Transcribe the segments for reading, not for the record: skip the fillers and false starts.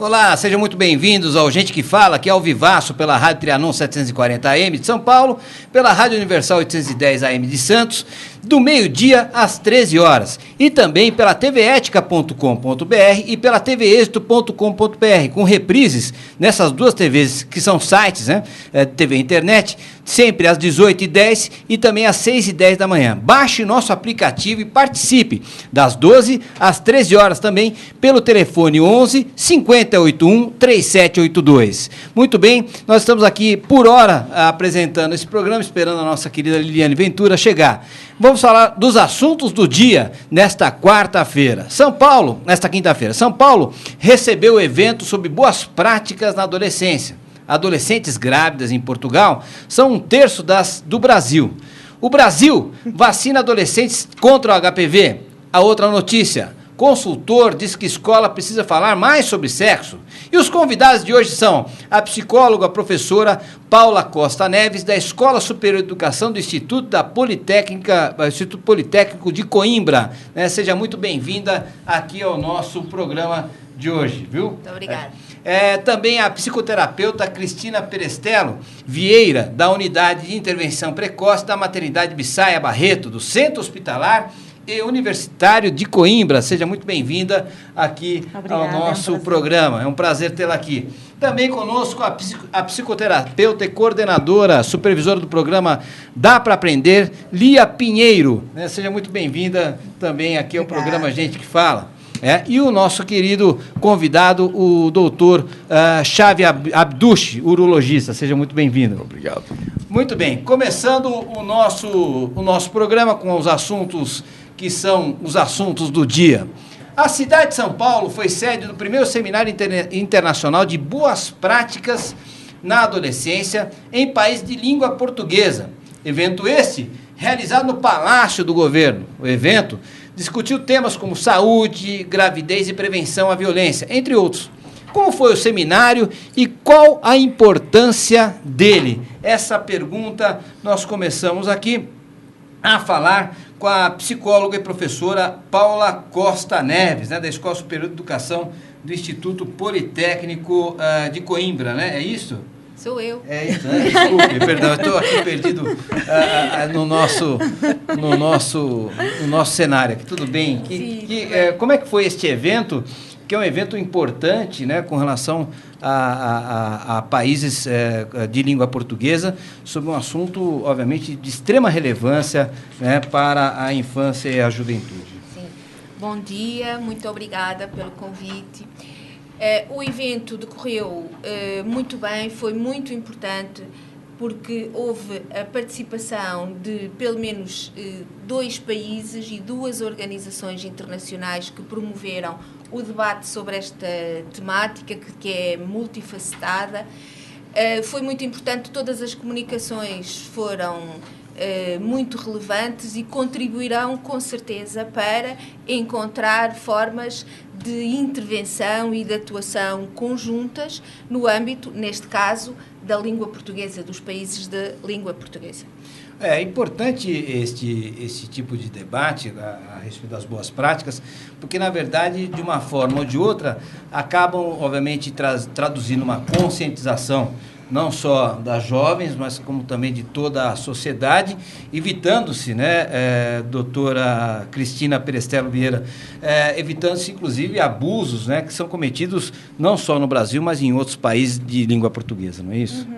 Olá, sejam muito bem-vindos ao Gente que Fala, aqui ao vivaço pela Rádio Trianon 740 AM de São Paulo, pela Rádio Universal 810 AM de Santos, do meio-dia às 13 horas, e também pela tvetica.com.br e pela tvexito.com.br, com reprises nessas duas TVs, que são sites, né, TV e internet, sempre às 18h10 e também às 6h10 da manhã. Baixe nosso aplicativo e participe das 12 às 13 horas também pelo telefone 11 5081 3782. Muito bem, nós estamos aqui por hora apresentando esse programa, esperando a nossa querida Liliane Ventura chegar. Vamos falar dos assuntos do dia nesta quarta-feira. Nesta quinta-feira, São Paulo recebeu o evento sobre boas práticas na adolescência. Adolescentes grávidas em Portugal são 1/3 do Brasil. O Brasil vacina adolescentes contra o HPV. A outra notícia: consultor diz que escola precisa falar mais sobre sexo. E os convidados de hoje são a psicóloga, a professora Paula Costa Neves, da Escola Superior de Educação do Instituto Politécnico de Coimbra. Seja muito bem-vinda aqui ao nosso programa de hoje, viu? Muito obrigada. Também a psicoterapeuta Cristina Perestello Vieira, da Unidade de Intervenção Precoce da Maternidade Bissaia Barreto, do Centro Hospitalar e Universitário de Coimbra. Seja muito bem-vinda aqui ao nosso programa. É um prazer tê-la aqui. Também conosco a psicoterapeuta e coordenadora, supervisora do programa Dá para Aprender, Lia Pinheiro. Seja muito bem-vinda também aqui ao programa Gente que Fala. E o nosso querido convidado, o doutor Xavi Abdushi, urologista. Seja muito bem-vindo. Obrigado. Muito bem. Começando o nosso programa com os assuntos que são os assuntos do dia. A cidade de São Paulo foi sede do primeiro Seminário Internacional de Boas Práticas na Adolescência em país de língua portuguesa. Evento este realizado no Palácio do Governo. O evento discutiu temas como saúde, gravidez e prevenção à violência, entre outros. Como foi o seminário e qual a importância dele? Essa pergunta nós começamos aqui a falar com a psicóloga e professora Paula Costa Neves, da Escola Superior de Educação do Instituto Politécnico de Coimbra, né? É isso? Sou eu. É isso, né? Desculpe, perdão, eu estou aqui perdido no nosso cenário aqui, tudo bem? Como é que foi este evento, que é um evento importante, né, com relação a países de língua portuguesa, sobre um assunto, obviamente, de extrema relevância, né, para a infância e a juventude? Sim. Bom dia, muito obrigada pelo convite. O evento decorreu muito bem, foi muito importante, porque houve a participação de pelo menos 2 países e 2 organizações internacionais que promoveram o debate sobre esta temática, que é multifacetada. Foi muito importante, todas as comunicações foram muito relevantes e contribuirão com certeza para encontrar formas de intervenção e de atuação conjuntas no âmbito, neste caso, da língua portuguesa, dos países de língua portuguesa. É importante este tipo de debate a respeito das boas práticas, porque, na verdade, de uma forma ou de outra, acabam, obviamente, traduzindo uma conscientização, não só das jovens, mas como também de toda a sociedade, evitando-se, né, doutora Cristina Perestello Vieira, evitando-se, inclusive, abusos, né, que são cometidos não só no Brasil, mas em outros países de língua portuguesa, não é isso?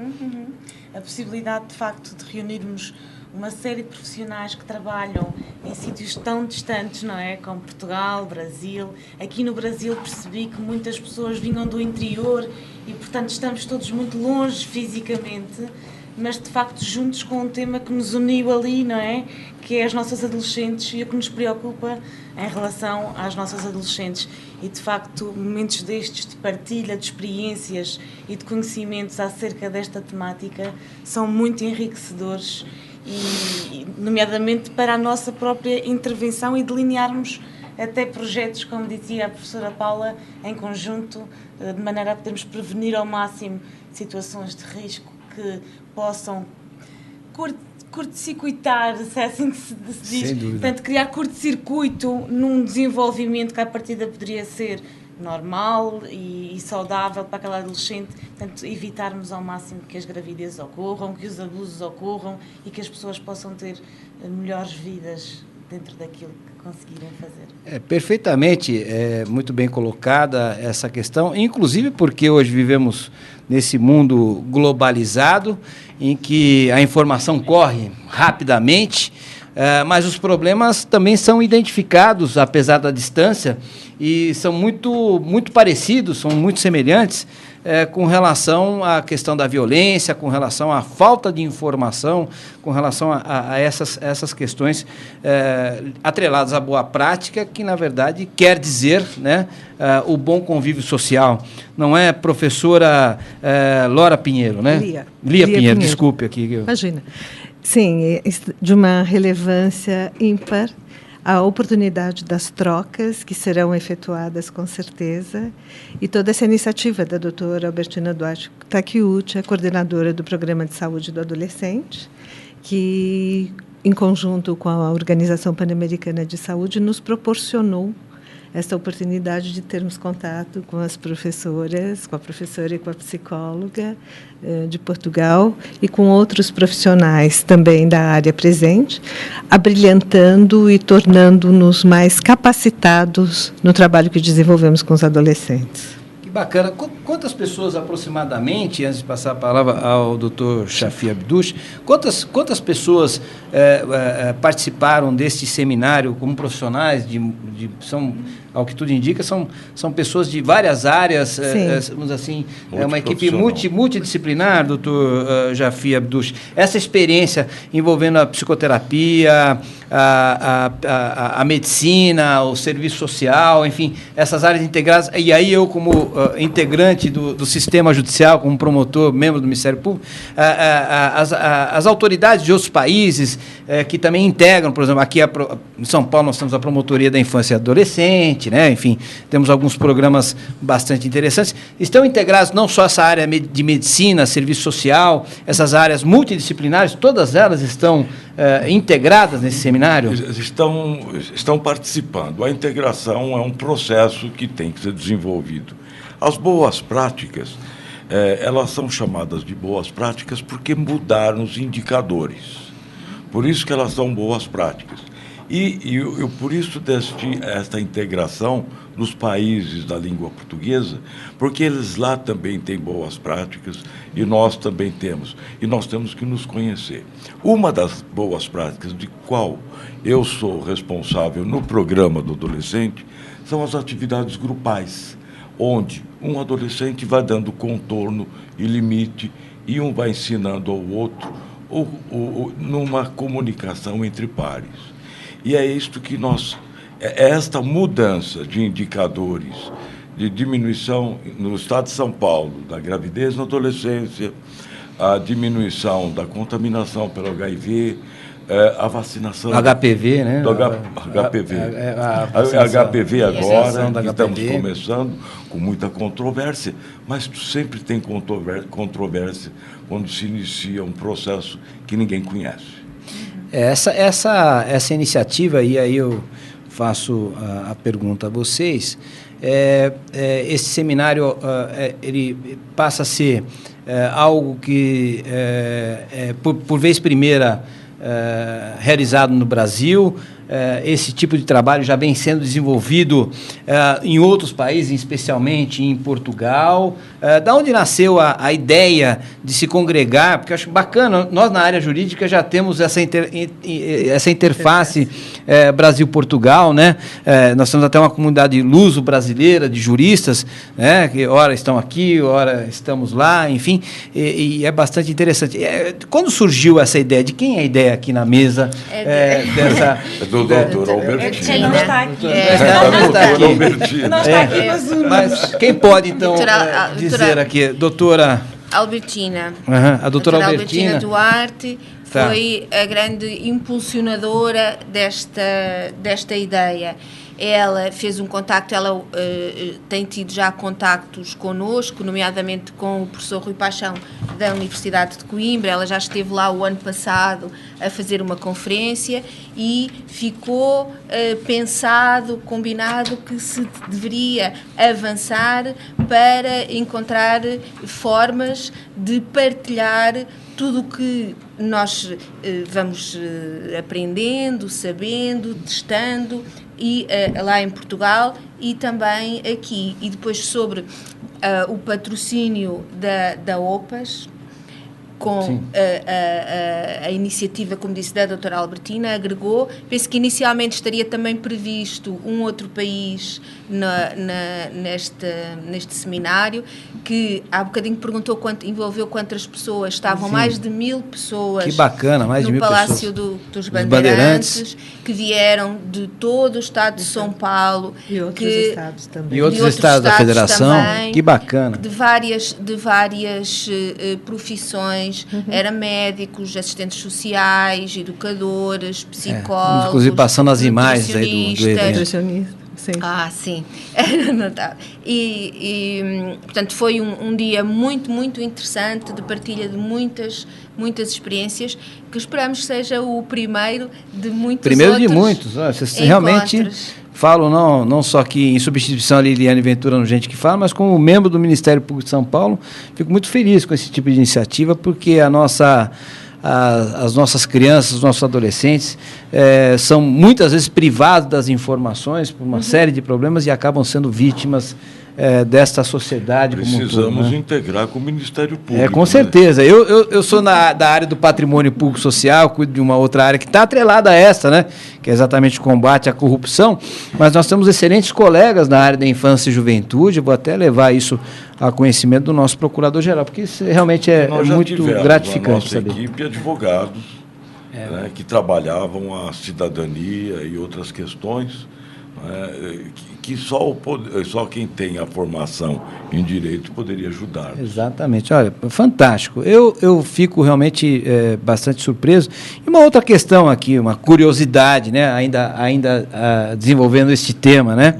A possibilidade, de facto, de reunirmos uma série de profissionais que trabalham em sítios tão distantes, não é? Como Portugal, Brasil. Aqui no Brasil percebi que muitas pessoas vinham do interior e, portanto, estamos todos muito longe fisicamente, mas, de facto, juntos com um tema que nos uniu ali, não é? Que é as nossas adolescentes e o que nos preocupa em relação às nossas adolescentes. E, de facto, momentos destes de partilha de experiências e de conhecimentos acerca desta temática são muito enriquecedores, e nomeadamente para a nossa própria intervenção e delinearmos até projetos, como dizia a professora Paula, em conjunto, de maneira a podermos prevenir ao máximo situações de risco que possam curto-circuitar, se é assim que se diz. Sem dúvida. Portanto, criar curto-circuito num desenvolvimento que à partida poderia ser normal e saudável para aquela adolescente. Portanto, evitarmos ao máximo que as gravidezes ocorram, que os abusos ocorram e que as pessoas possam ter melhores vidas dentro daquilo que conseguirem fazer. Perfeitamente, muito bem colocada essa questão, inclusive porque hoje vivemos nesse mundo globalizado, em que a informação corre rapidamente, mas os problemas também são identificados, apesar da distância, e são muito parecidos, são muito semelhantes, com relação à questão da violência, com relação à falta de informação, com relação a essas questões atreladas à boa prática, que, na verdade, quer dizer, né, o bom convívio social. Não é, professora Lora Pinheiro, né? Lia Pinheiro, desculpe aqui. Imagina. Sim, de uma relevância ímpar, a oportunidade das trocas que serão efetuadas com certeza, e toda essa iniciativa da doutora Albertina Duarte Takeuchi, a coordenadora do Programa de Saúde do Adolescente, que, em conjunto com a Organização Pan-Americana de Saúde, nos proporcionou essa oportunidade de termos contato com as professoras, com a professora e com a psicóloga de Portugal e com outros profissionais também da área presente, abrilhantando e tornando-nos mais capacitados no trabalho que desenvolvemos com os adolescentes. Que bacana. Quantas pessoas aproximadamente, antes de passar a palavra ao Dr. Shafi Abduch, quantas pessoas participaram deste seminário como profissionais são, ao que tudo indica, são pessoas de várias áreas, vamos assim, uma equipe multidisciplinar, doutor Shafi Abduch. Essa experiência envolvendo a psicoterapia, a medicina, o serviço social, enfim, essas áreas integradas, e aí eu como integrante do sistema judicial, como promotor, membro do Ministério Público, as autoridades de outros países que também integram, por exemplo, aqui em São Paulo nós temos a Promotoria da Infância e Adolescente, né? Enfim, temos alguns programas bastante interessantes. Estão integrados não só essa área de medicina, serviço social, essas áreas multidisciplinares, todas elas estão integradas nesse seminário? Estão participando. A integração é um processo que tem que ser desenvolvido. As boas práticas, elas são chamadas de boas práticas porque mudaram os indicadores. Por isso que elas são boas práticas. E por isso esta integração nos países da língua portuguesa, porque eles lá também têm boas práticas e nós também temos. E nós temos que nos conhecer. Uma das boas práticas de qual eu sou responsável no programa do adolescente são as atividades grupais, onde um adolescente vai dando contorno e limite e um vai ensinando ao outro numa comunicação entre pares. E é isto que esta mudança de indicadores de diminuição no estado de São Paulo da gravidez na adolescência, a diminuição da contaminação pelo HIV, a vacinação... HPV, né? Do HPV. HPV agora, que estamos começando com muita controvérsia, mas sempre tem controvérsia quando se inicia um processo que ninguém conhece. Essa iniciativa, e aí eu faço a pergunta a vocês, esse seminário ele passa a ser algo que, por vez primeira, realizado no Brasil. Esse tipo de trabalho já vem sendo desenvolvido em outros países, especialmente em Portugal. Da onde nasceu a ideia de se congregar? Porque eu acho bacana, nós na área jurídica já temos essa interface Brasil-Portugal, né? Nós temos até uma comunidade luso-brasileira de juristas, né? Que ora estão aqui, ora estamos lá, enfim, e é bastante interessante. Quando surgiu essa ideia? De quem é a ideia aqui na mesa dessa... do doutor Albertina. Não está aqui. Não está aqui. Mas quem pode, então, dizer aqui? Doutora... Albertina. A doutora Albertina Duarte foi a grande impulsionadora desta ideia. Ela fez um contacto, ela tem tido já contactos connosco, nomeadamente com o professor Rui Paixão da Universidade de Coimbra. Ela já esteve lá o ano passado a fazer uma conferência e ficou pensado, combinado que se deveria avançar para encontrar formas de partilhar tudo o que nós vamos aprendendo, sabendo, testando, e lá em Portugal e também aqui. E depois sobre o patrocínio da OPAS, com a iniciativa, como disse, da doutora Albertina, agregou. Penso que inicialmente estaria também previsto um outro país neste seminário, que há bocadinho perguntou envolveu quantas pessoas, estavam mais de 1000 pessoas. Que bacana, mais de 1000 pessoas. No Palácio dos Bandeirantes, que vieram de todo o estado de São Paulo. E outros estados também. E outros estados da Federação. Também, que bacana. De várias profissões. Eram médicos, assistentes sociais, educadores, psicólogos, inclusive passando as imagens aí do evento. Sim. Sim. Portanto, foi um dia muito, muito interessante de partilha de muitas experiências, que esperamos que seja o primeiro de muitos Primeiro outros de muitos. Vocês realmente falam não só aqui em substituição a Liliane Ventura no Gente que Fala, mas como membro do Ministério Público de São Paulo, fico muito feliz com esse tipo de iniciativa, porque as nossas crianças, os nossos adolescentes são muitas vezes privados das informações por uma série de problemas e acabam sendo vítimas desta sociedade. Precisamos como um todo, integrar com o Ministério Público. Com certeza. Eu sou da área do patrimônio público social, cuido de uma outra área que está atrelada a essa, né? Que é exatamente o combate à corrupção, mas nós temos excelentes colegas na área da infância e juventude. Eu vou até levar isso a conhecimento do nosso procurador-geral, porque isso realmente é muito gratificante. Nossa equipe de advogados né, que trabalhavam a cidadania e outras questões, que só quem tem a formação em direito poderia ajudar. Exatamente. Olha, fantástico. Eu fico realmente bastante surpreso. E uma outra questão aqui, uma curiosidade, né, ainda desenvolvendo este tema, né?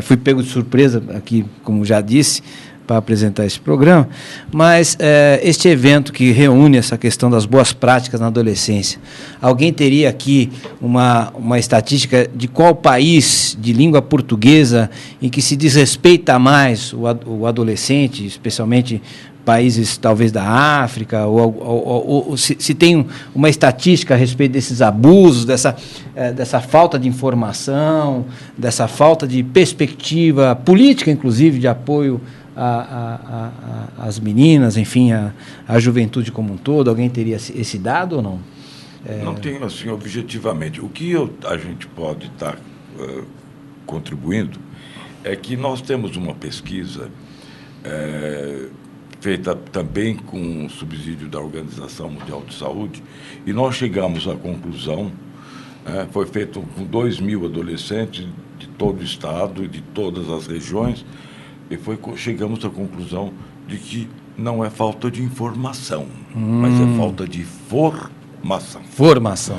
Fui pego de surpresa aqui, como já disse, para apresentar esse programa, mas este evento que reúne essa questão das boas práticas na adolescência, alguém teria aqui uma estatística de qual país de língua portuguesa em que se desrespeita mais o adolescente, especialmente países talvez da África, ou se tem uma estatística a respeito desses abusos, dessa falta de informação, dessa falta de perspectiva política, inclusive, de apoio às meninas, enfim, à juventude como um todo? Alguém teria esse dado ou não? Não tenho, assim, objetivamente. O que a gente pode estar contribuindo é que nós temos uma pesquisa feita também com subsídio da Organização Mundial de Saúde, e nós chegamos à conclusão, foi feito com 2.000 adolescentes de todo o estado e de todas as regiões, e chegamos à conclusão de que não é falta de informação, mas é falta de formação,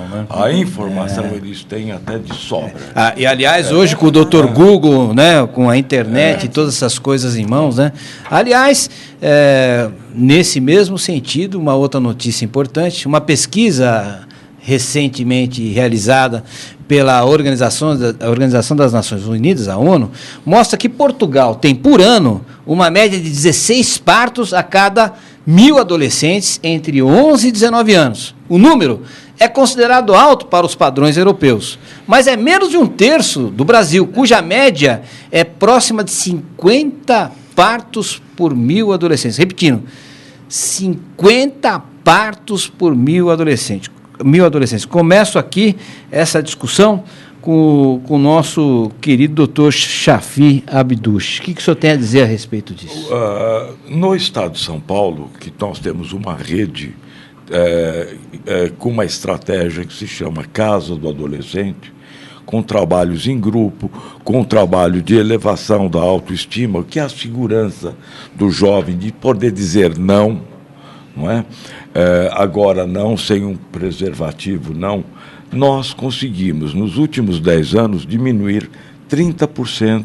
né? A informação eles têm até de sobra. E, aliás, hoje com o Dr. Google, né, com a internet e todas essas coisas em mãos, né? Aliás, nesse mesmo sentido, uma outra notícia importante, uma pesquisa recentemente realizada pela Organização das Nações Unidas, a ONU, mostra que Portugal tem, por ano, uma média de 16 partos a cada 1.000 adolescentes entre 11 e 19 anos. O número é considerado alto para os padrões europeus, mas é menos de um terço do Brasil, cuja média é próxima de 50 partos por 1.000 adolescentes. Repetindo, 50 partos por 1.000 adolescentes. Começo aqui essa discussão com o nosso querido doutor Shafi Abduch. O que o senhor tem a dizer a respeito disso? No estado de São Paulo, que nós temos uma rede com uma estratégia que se chama Casa do Adolescente, com trabalhos em grupo, com trabalho de elevação da autoestima, que é a segurança do jovem de poder dizer não, não é? Agora, não sem um preservativo, não. Nós conseguimos, nos últimos 10 anos, diminuir 30%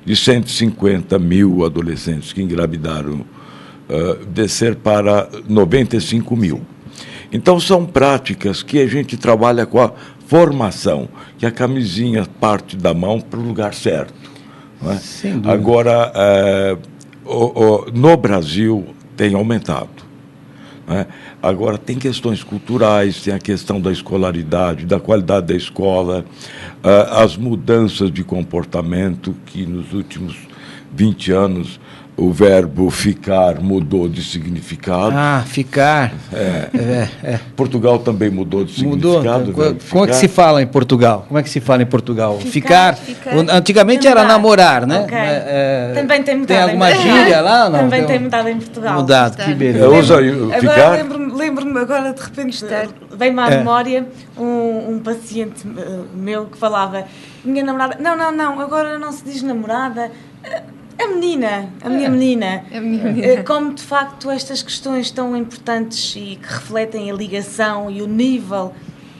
de 150 mil adolescentes que engravidaram, descer para 95 mil. Então, são práticas que a gente trabalha com a formação, que a camisinha parte da mão para o lugar certo. Não é? Sem dúvida. Agora, no Brasil, tem aumentado. Né? Agora, tem questões culturais, tem a questão da escolaridade, da qualidade da escola, as mudanças de comportamento, que nos últimos 20 anos o verbo ficar mudou de significado. Ficar. Portugal também mudou de significado. Como é que se fala em Portugal? Ficar. Antigamente namorar. Era namorar, né? Okay. Também tem mudado. Tem alguma gíria lá? Não? Também tem mudado em Portugal. Mudado, que beleza. Agora lembro-me agora de repente, veio-me à memória um paciente meu que falava: minha namorada, não, agora não se diz namorada. A minha menina. Como, de facto, estas questões tão importantes e que refletem a ligação e o nível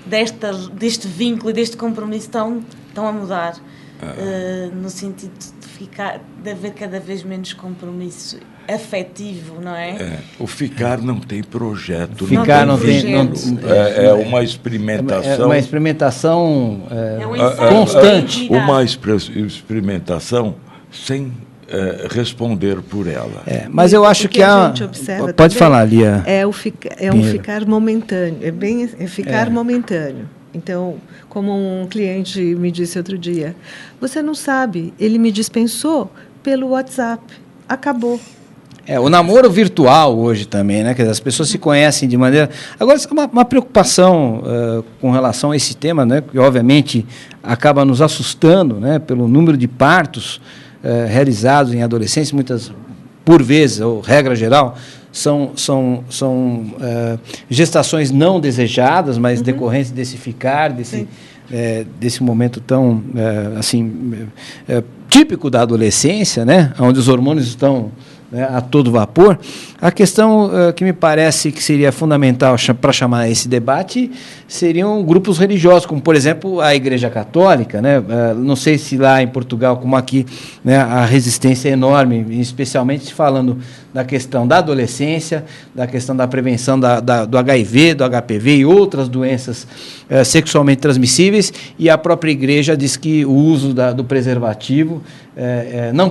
deste vínculo e deste compromisso estão a mudar. No sentido de haver cada vez menos compromisso afetivo, não é? O ficar não tem projeto. Ficar não tem. É uma experimentação. É uma experimentação um constante. Uma experimentação sem responder por ela. Mas eu acho que a gente observa pode falar, Lia. É um ficar momentâneo, ficar momentâneo. Então, como um cliente me disse outro dia, você não sabe, ele me dispensou pelo WhatsApp, acabou. O namoro virtual hoje também, né? Quer dizer, as pessoas se conhecem de maneira... Agora, uma preocupação com relação a esse tema, né? Que obviamente acaba nos assustando, né? Pelo número de partos realizados em adolescentes, muitas, por vezes, ou regra geral, são gestações não desejadas, mas decorrentes desse ficar, desse momento tão típico da adolescência, né? Onde os hormônios estão a todo vapor. A questão que me parece que seria fundamental para chamar esse debate seriam grupos religiosos, como, por exemplo, a Igreja Católica, né? Não sei se lá em Portugal, como aqui, né, a resistência é enorme, especialmente falando da questão da adolescência, da questão da prevenção do HIV, do HPV e outras doenças sexualmente transmissíveis, e a própria Igreja diz que o uso do preservativo não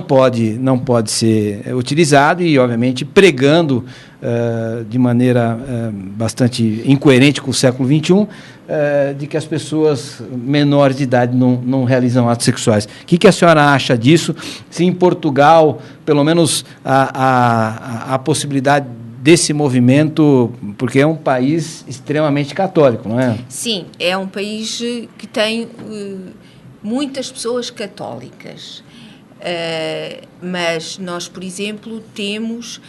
pode ser utilizado, e, obviamente, pregando de maneira bastante incoerente com o século XXI, de que as pessoas menores de idade não realizam atos sexuais. O que a senhora acha disso? Se em Portugal, pelo menos, a possibilidade desse movimento, porque é um país extremamente católico, não é? Sim, é um país que tem muitas pessoas católicas. Mas nós, por exemplo, temos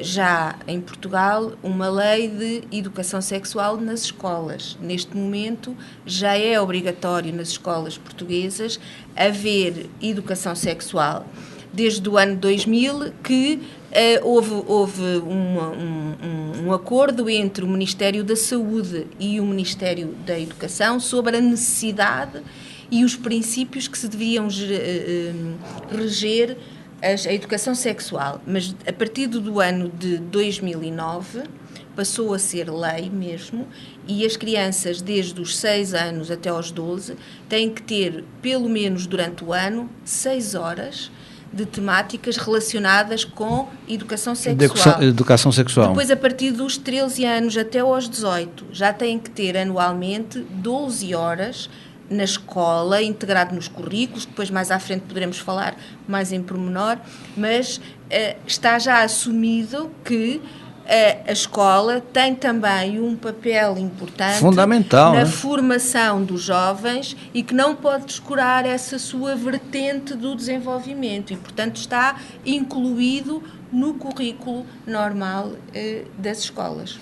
já em Portugal uma lei de educação sexual nas escolas. Neste momento já é obrigatório nas escolas portuguesas haver educação sexual. Desde o ano 2000 que houve um acordo entre o Ministério da Saúde e o Ministério da Educação sobre a necessidade e os princípios que se deviam reger a educação sexual. Mas a partir do ano de 2009 passou a ser lei mesmo, e as crianças desde os 6 anos até aos 12 têm que ter, pelo menos durante o ano, 6 horas de temáticas relacionadas com educação sexual. Educação sexual. Depois, a partir dos 13 anos até aos 18, já têm que ter anualmente 12 horas na escola, integrado nos currículos. Depois, mais à frente, poderemos falar mais em pormenor, mas está já assumido que a escola tem também um papel importante, fundamental, na né? formação dos jovens, e que não pode descurar essa sua vertente do desenvolvimento, e, portanto, está incluído no currículo normal das escolas.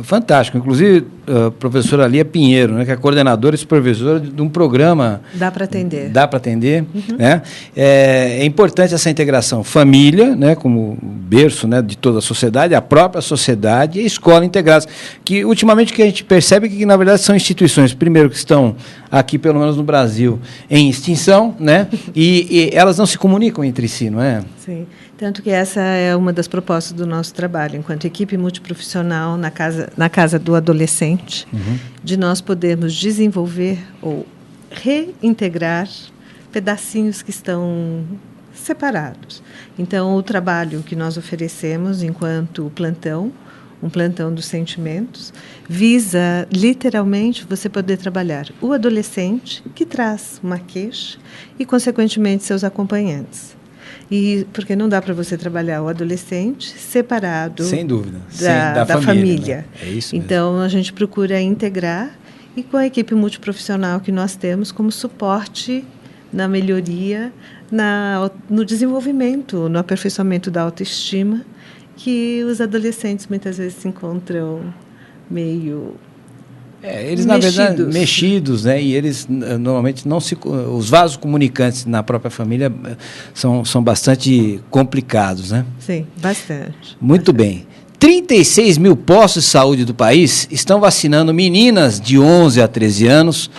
fantástico. Inclusive, a professora Lia Pinheiro, né, que é coordenadora e supervisora de um programa... Dá para atender. Dá para atender. Né? É importante essa integração. Família, né, como berço, né, de toda a sociedade, a própria sociedade e a escola integradas. Que, ultimamente, o que a gente percebe é que, na verdade, são instituições, primeiro, que estão aqui, pelo menos no Brasil, em extinção, né, e elas não se comunicam entre si, não é? Sim. Tanto que essa é uma das propostas do nosso trabalho, enquanto equipe multiprofissional na casa do adolescente, de nós podermos desenvolver ou reintegrar pedacinhos que estão separados. Então, o trabalho que nós oferecemos enquanto plantão, um plantão dos sentimentos, visa, literalmente, você poder trabalhar o adolescente que traz uma queixa e, consequentemente, seus acompanhantes. E porque não dá para você trabalhar o adolescente separado, sem dúvida, da família. Né? É isso mesmo. Então, a gente procura integrar e com a equipe multiprofissional que nós temos como suporte na melhoria, no desenvolvimento, no aperfeiçoamento da autoestima, que os adolescentes muitas vezes se encontram meio... eles, na verdade, mexidos, né? E eles normalmente não se... Os vasos comunicantes na própria família são bastante complicados, né? Sim, bastante. Muito bem. 36 mil postos de saúde do país estão vacinando meninas de 11 a 13 anos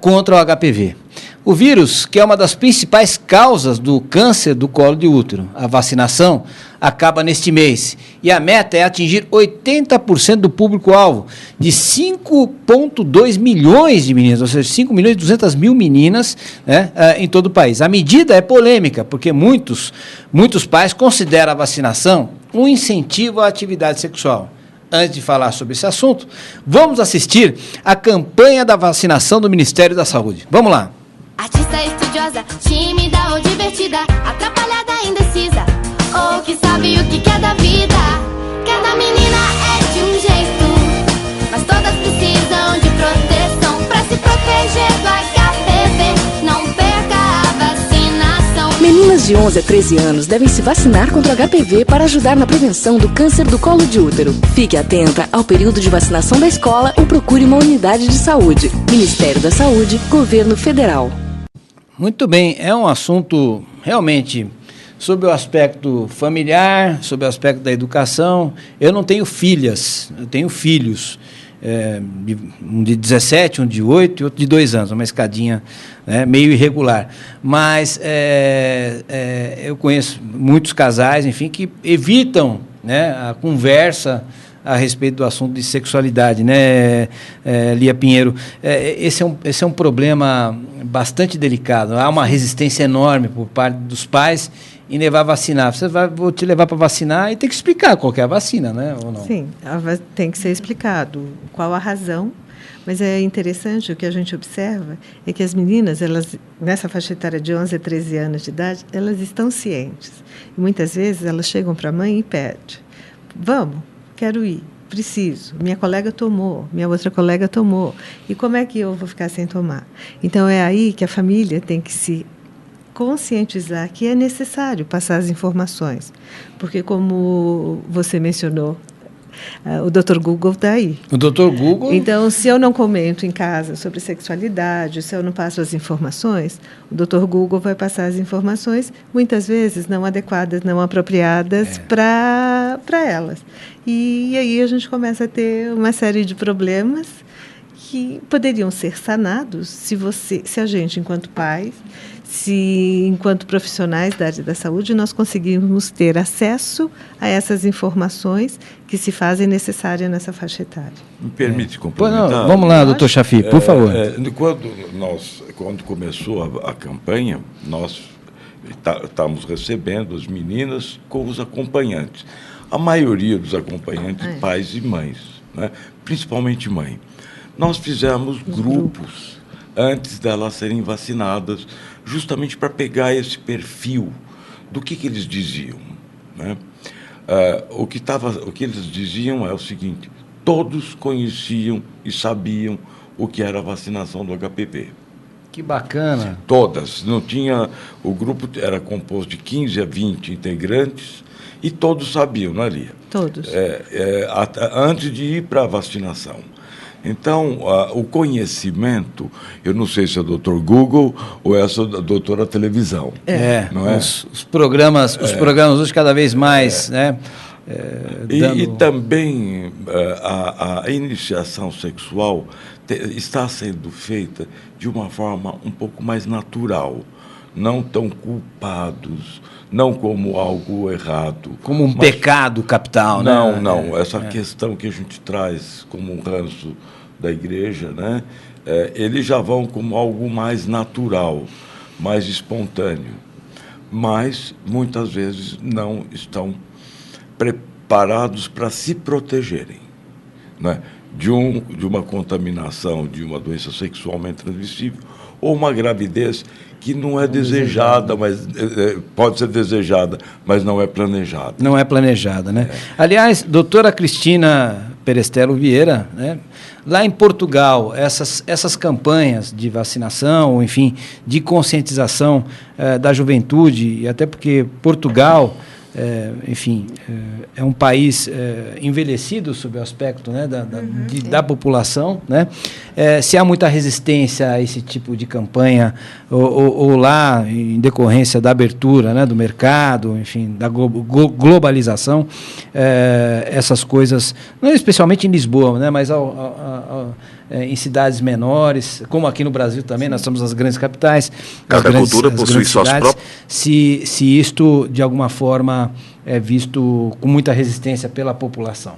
contra o HPV. O vírus, que é uma das principais causas do câncer do colo de útero, a vacinação acaba neste mês. E a meta é atingir 80% do público-alvo, de 5,2 milhões de meninas, ou seja, 5 milhões e 200 mil meninas, né, em todo o país. A medida é polêmica, porque muitos pais consideram a vacinação um incentivo à atividade sexual. Antes de falar sobre esse assunto, vamos assistir a campanha da vacinação do Ministério da Saúde. Vamos lá. Artista estudiosa, tímida ou divertida, atrapalhada, indecisa, ou que sabe o que quer da vida. Cada menina é de um jeito, mas todas precisam de proteção pra se proteger do HPV. Não perca a vacinação. Meninas de 11 a 13 anos devem se vacinar contra o HPV para ajudar na prevenção do câncer do colo de útero. Fique atenta ao período de vacinação da escola ou procure uma unidade de saúde. Ministério da Saúde, Governo Federal. Muito bem, é um assunto realmente sobre o aspecto familiar, sobre o aspecto da educação. Eu não tenho filhas, eu tenho filhos, um de 17, um de 8 e outro de 2 anos, uma escadinha, né, meio irregular. Mas eu conheço muitos casais, enfim, que evitam, né, a conversa a respeito do assunto de sexualidade, né, Lia Pinheiro? Esse é um problema bastante delicado. Há uma resistência enorme por parte dos pais em levar a vacinar. Vou te levar para vacinar e tem que explicar qual que é a vacina, né, ou não? Sim, tem que ser explicado qual a razão. Mas é interessante, o que a gente observa é que as meninas, elas, nessa faixa etária de 11 a 13 anos de idade, elas estão cientes. E muitas vezes elas chegam para a mãe e pedem: vamos, quero ir, preciso, minha colega tomou, minha outra colega tomou, e como é que eu vou ficar sem tomar? Então, é aí que a família tem que se conscientizar que é necessário passar as informações, porque, como você mencionou, o Dr. Google está aí. O Dr. Google... Então, se eu não comento em casa sobre sexualidade, se eu não passo as informações, o Dr. Google vai passar as informações, muitas vezes não adequadas, não apropriadas para elas. E aí a gente começa a ter uma série de problemas que poderiam ser sanados se a gente, enquanto pais, enquanto profissionais da área da saúde, nós conseguimos ter acesso a essas informações que se fazem necessárias nessa faixa etária. Me permite complementar? Vamos lá, doutor Chafi, por favor. Quando começou a campanha, nós estávamos recebendo as meninas com os acompanhantes. A maioria dos acompanhantes, pais e mães, né? Principalmente mãe. Nós fizemos grupos antes delas serem vacinadas, justamente para pegar esse perfil do que eles diziam, né? O que eles diziam é o seguinte: todos conheciam e sabiam o que era a vacinação do HPV. Que bacana. Todas. Não tinha... O grupo era composto de 15 a 20 integrantes E todos sabiam, não é, Lia? Todos. Antes de ir para a vacinação. Então, o conhecimento, eu não sei se é o doutor Google ou é a doutora televisão. Não é? Os programas hoje cada vez mais, né? E também a iniciação sexual está sendo feita de uma forma um pouco mais natural, não tão culpados, não como algo errado. Como um pecado capital, né? Não. Essa questão que a gente traz como um ranço da igreja, né? Eles já vão como algo mais natural, mais espontâneo. Mas, muitas vezes, não estão preparados para se protegerem, né? De uma contaminação, de uma doença sexualmente transmissível, ou uma gravidez que não é desejada, mas pode ser desejada, mas não é planejada. Não é planejada, né? Aliás, doutora Cristina Perestelo Vieira, né? Lá em Portugal, essas campanhas de vacinação, enfim, de conscientização da juventude, e até porque Portugal, é um país envelhecido sob o aspecto, né, da população, né? Se há muita resistência a esse tipo de campanha, ou lá, em decorrência da abertura, né, do mercado, enfim, da globalização, essas coisas, não especialmente em Lisboa, né, mas em cidades menores, como aqui no Brasil também, nós somos as grandes capitais. Cada cultura possui suas próprias. Se isto, de alguma forma, é visto com muita resistência pela população.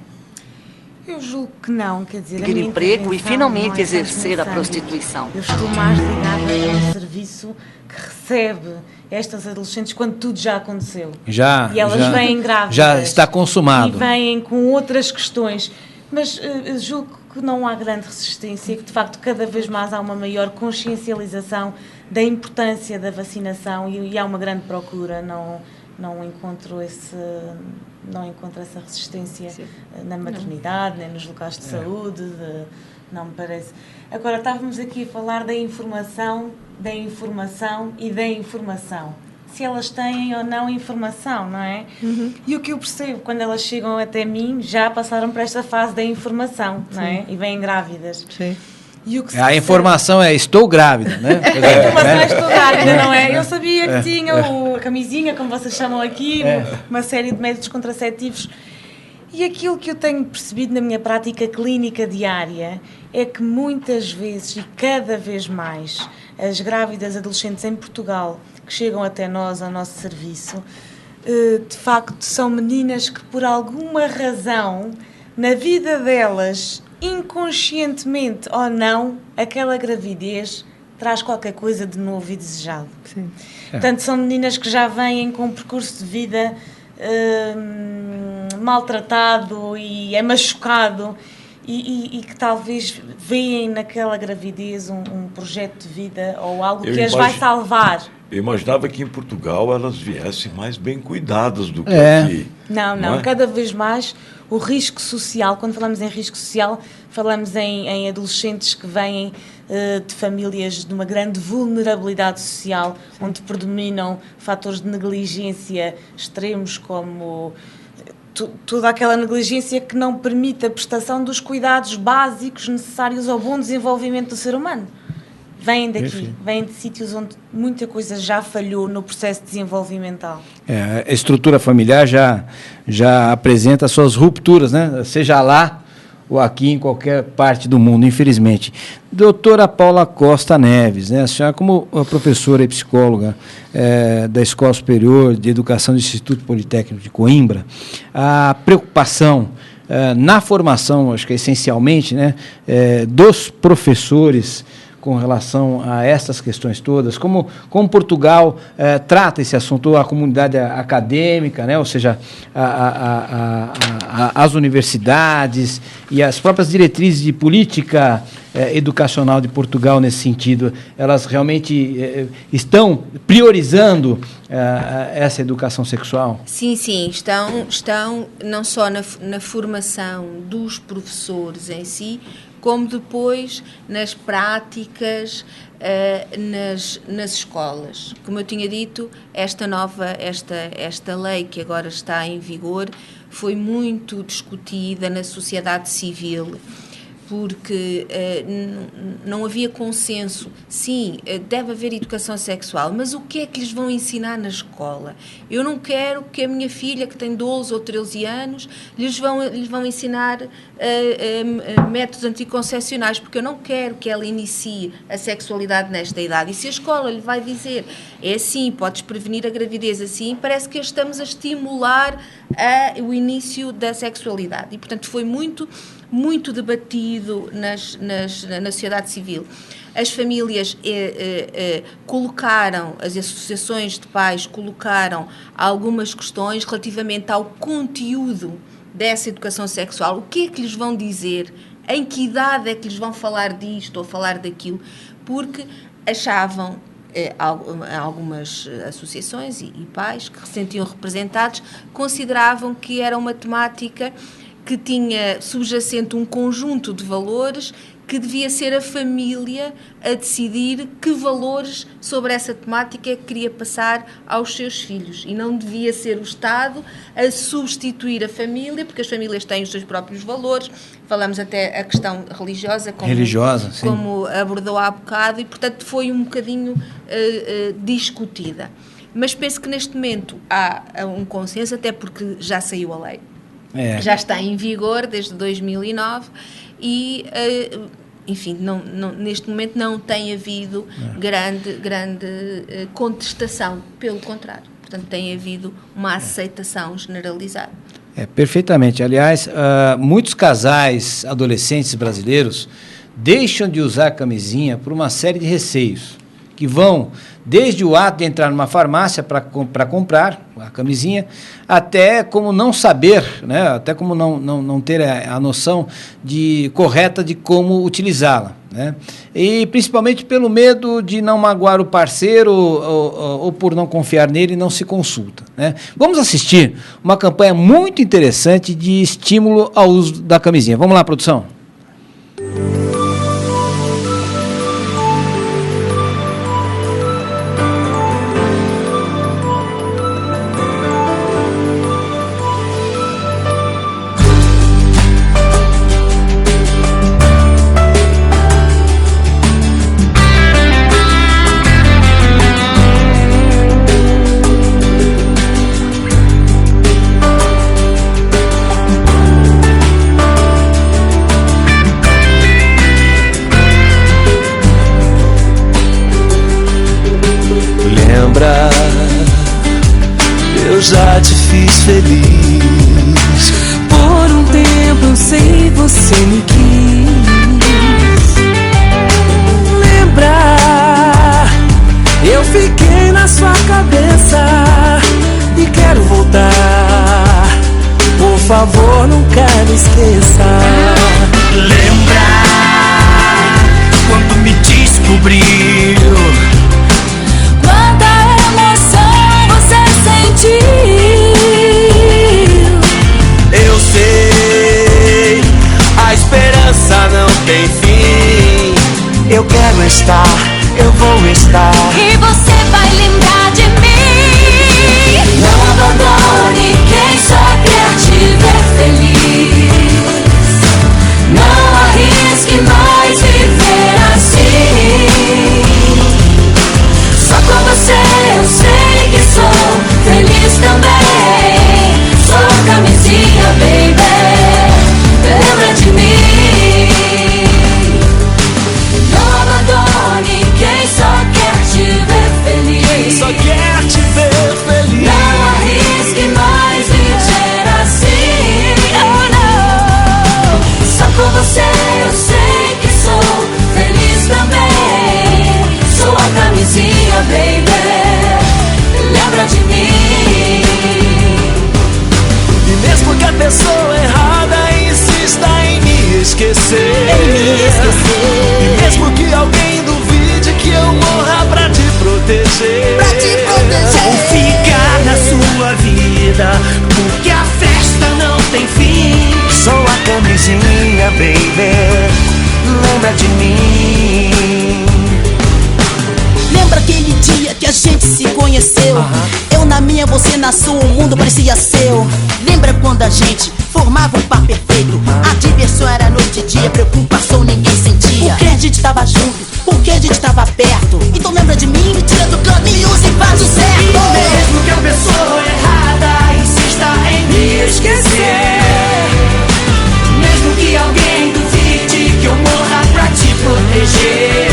Eu julgo que não, quer dizer... Conseguir emprego e finalmente é exercer a prostituição. Eu estou mais ligada a um serviço que recebe estas adolescentes quando tudo já aconteceu. E elas vêm grávidas. Já está consumado. E vêm com outras questões. Mas julgo que não há grande resistência e que, de facto, cada vez mais há uma maior consciencialização da importância da vacinação e há uma grande procura. Não encontro essa resistência na maternidade, nem nos locais de saúde, não me parece. Agora, estávamos aqui a falar da informação e da informação. Se elas têm ou não informação, não é? E o que eu percebo, quando elas chegam até mim, já passaram por esta fase da informação, não é? E vêm grávidas. Sim. E o que a informação é estou grávida, né? A informação é estou grávida, não é? Eu sabia que tinha a camisinha, como vocês chamam aqui, uma série de métodos contraceptivos. E aquilo que eu tenho percebido na minha prática clínica diária é que muitas vezes e cada vez mais as grávidas adolescentes em Portugal que chegam até nós, ao nosso serviço, de facto são meninas que por alguma razão na vida delas, inconscientemente ou não, aquela gravidez traz qualquer coisa de novo e desejado. Sim. Portanto, são meninas que já vêm com um percurso de vida maltratado e é machucado e que talvez veem naquela gravidez um projeto de vida ou algo que as vai salvar. Eu imaginava que em Portugal elas viessem mais bem cuidadas do que aqui. Não. Cada vez mais o risco social, quando falamos em risco social, falamos em adolescentes que vêm de famílias de uma grande vulnerabilidade social, onde predominam fatores de negligência extremos como toda aquela negligência que não permite a prestação dos cuidados básicos necessários ao bom desenvolvimento do ser humano. Vêm daqui, vêm de sítios onde muita coisa já falhou no processo desenvolvimental. A estrutura familiar já apresenta suas rupturas, né? Seja lá ou aqui em qualquer parte do mundo, infelizmente. Doutora Paula Costa Neves, né? A senhora, como professora e psicóloga da Escola Superior de Educação do Instituto Politécnico de Coimbra, a preocupação na formação, acho que essencialmente, né, dos professores com relação a essas questões todas, como Portugal trata esse assunto, a comunidade acadêmica, né, ou seja, as universidades e as próprias diretrizes de política educacional de Portugal nesse sentido, elas realmente estão priorizando essa educação sexual? Sim, estão não só na formação dos professores em si, como depois nas práticas, nas escolas. Como eu tinha dito, esta lei que agora está em vigor foi muito discutida na sociedade civil, porque não havia consenso. Sim, deve haver educação sexual, mas o que é que lhes vão ensinar na escola? Eu não quero que a minha filha, que tem 12 ou 13 anos, lhes vão ensinar métodos anticoncepcionais, porque eu não quero que ela inicie a sexualidade nesta idade. E se a escola lhe vai dizer, é assim, podes prevenir a gravidez assim, parece que estamos a estimular o início da sexualidade. E, portanto, foi muito debatido na sociedade civil. As famílias colocaram, as associações de pais colocaram algumas questões relativamente ao conteúdo dessa educação sexual. O que é que lhes vão dizer? Em que idade é que lhes vão falar disto ou falar daquilo? Porque achavam, algumas associações e pais que se sentiam representados, consideravam que era uma temática que tinha subjacente um conjunto de valores que devia ser a família a decidir que valores sobre essa temática é que queria passar aos seus filhos. E não devia ser o Estado a substituir a família, porque as famílias têm os seus próprios valores. Falamos até a questão religiosa, como abordou há bocado, e, portanto, foi um bocadinho discutida. Mas penso que neste momento há um consenso, até porque já saiu a lei. Já está em vigor desde 2009 e, enfim, neste momento não tem havido grande contestação, pelo contrário. Portanto, tem havido uma aceitação generalizada. Perfeitamente. Aliás, muitos casais adolescentes brasileiros deixam de usar camisinha por uma série de receios, que vão desde o ato de entrar numa farmácia para comprar a camisinha, até como não saber, né, até como não ter a noção correta de como utilizá-la, né? E principalmente pelo medo de não magoar o parceiro ou por não confiar nele, não se consulta, né? Vamos assistir uma campanha muito interessante de estímulo ao uso da camisinha. Vamos lá, produção. Já te fiz feliz. Por um tempo eu sei você me quis. Lembra, eu fiquei na sua cabeça e quero voltar. Por favor, nunca me esqueça. Lembra quando me descobriu? Eu sei, a esperança não tem fim. Eu quero estar, eu vou estar, e você vai lembrar de mim. Não abandone quem só quer te ver feliz. Não arrisque mais viver assim. Só com você eu sei que sou feliz também. Sou camisinha, baby, lembra de mim. Não abandone quem só quer te ver feliz. Eu na minha, você na sua, o mundo parecia seu. Lembra quando a gente formava um par perfeito? A diversão era noite e dia, preocupação ninguém sentia. Porque a gente tava junto, porque a gente tava perto. Então lembra de mim, me tira do caminho e faz o certo. E mesmo que a pessoa errada insista em me esquecer, mesmo que alguém duvide que eu morra pra te proteger,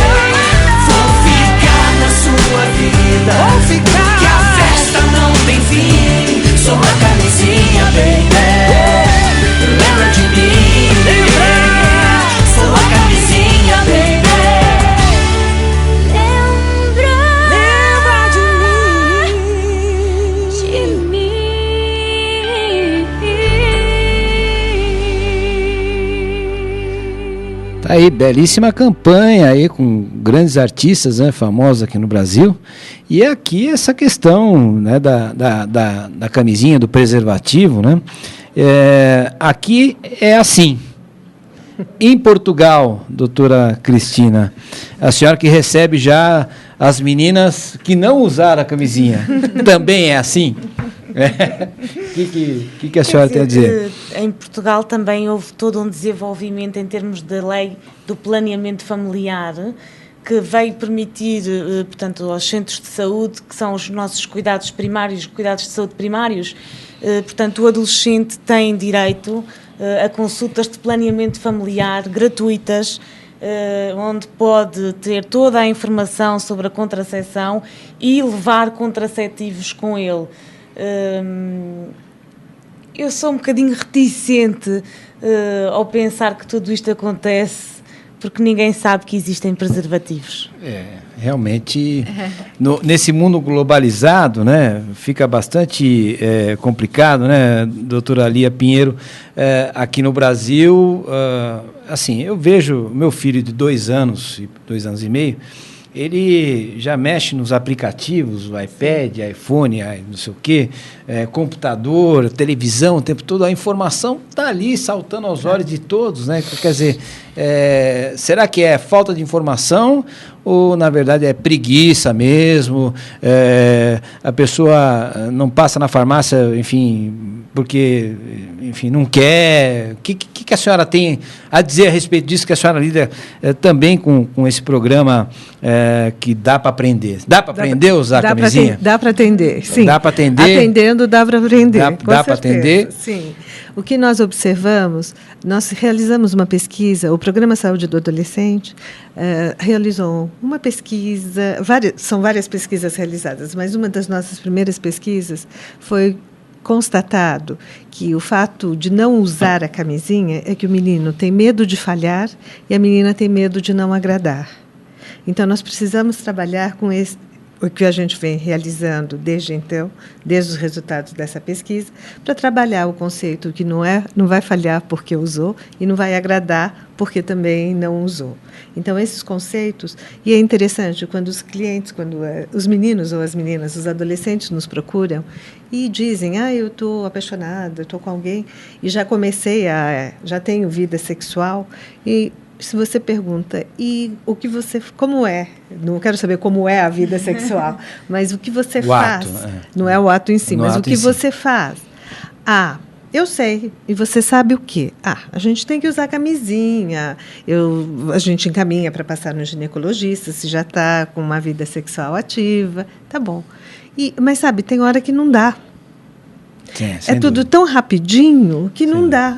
vou ficar na sua vida, porque a festa não tem fim. Sou a camisinha, baby. Lembra de mim, sou a camisinha, baby. Aí, belíssima campanha aí com grandes artistas, né, famosos aqui no Brasil. E aqui essa questão, né, da camisinha, do preservativo, né? Aqui é assim. Em Portugal, doutora Cristina, a senhora que recebe já as meninas que não usaram a camisinha, também é assim? O que a senhora tem a dizer? Em Portugal também houve todo um desenvolvimento em termos da lei do planeamento familiar, que veio permitir, portanto, aos centros de saúde, que são os nossos cuidados primários, cuidados de saúde primários, portanto, o adolescente tem direito a consultas de planeamento familiar gratuitas, onde pode ter toda a informação sobre a contracepção e levar contraceptivos com ele. Eu sou um bocadinho reticente ao pensar que tudo isto acontece porque ninguém sabe que existem preservativos. Realmente, nesse mundo globalizado, né, fica bastante complicado, né, doutora Lia Pinheiro, aqui no Brasil, assim, eu vejo meu filho de 2 anos e meio, ele já mexe nos aplicativos, o iPad, iPhone, não sei o quê, computador, televisão, o tempo todo, a informação está ali saltando aos olhos de todos, né? Quer dizer, será que é falta de informação ou, na verdade, é preguiça mesmo? A pessoa não passa na farmácia, enfim, porque, enfim, não quer. O que a senhora tem a dizer a respeito disso, que a senhora lida também com esse programa que dá para aprender? Dá para aprender a usar a camisinha? Dá para atender, sim. Dá para atender? Atendendo, dá para aprender. Dá para atender? Sim. O que nós observamos, nós realizamos uma pesquisa, o Programa Saúde do Adolescente realizou uma pesquisa, são várias pesquisas realizadas, mas uma das nossas primeiras pesquisas foi constatado que o fato de não usar a camisinha é que o menino tem medo de falhar e a menina tem medo de não agradar. Então, nós precisamos trabalhar com o que a gente vem realizando desde então, desde os resultados dessa pesquisa, para trabalhar o conceito que não vai falhar porque usou e não vai agradar porque também não usou. Então, esses conceitos, e é interessante quando os clientes, quando os meninos ou as meninas, os adolescentes nos procuram e dizem, eu estou apaixonada, estou com alguém e já já tenho vida sexual, e se você pergunta, e o que você, como é? Não quero saber como é a vida sexual, mas o que você faz, não é o ato em si, mas o que você faz. Eu sei, e você sabe o quê? A gente tem que usar camisinha, a gente encaminha para passar no ginecologista, se já está com uma vida sexual ativa, tá bom. Mas sabe, tem hora que não dá. Sim, tudo tão rapidinho que não dá.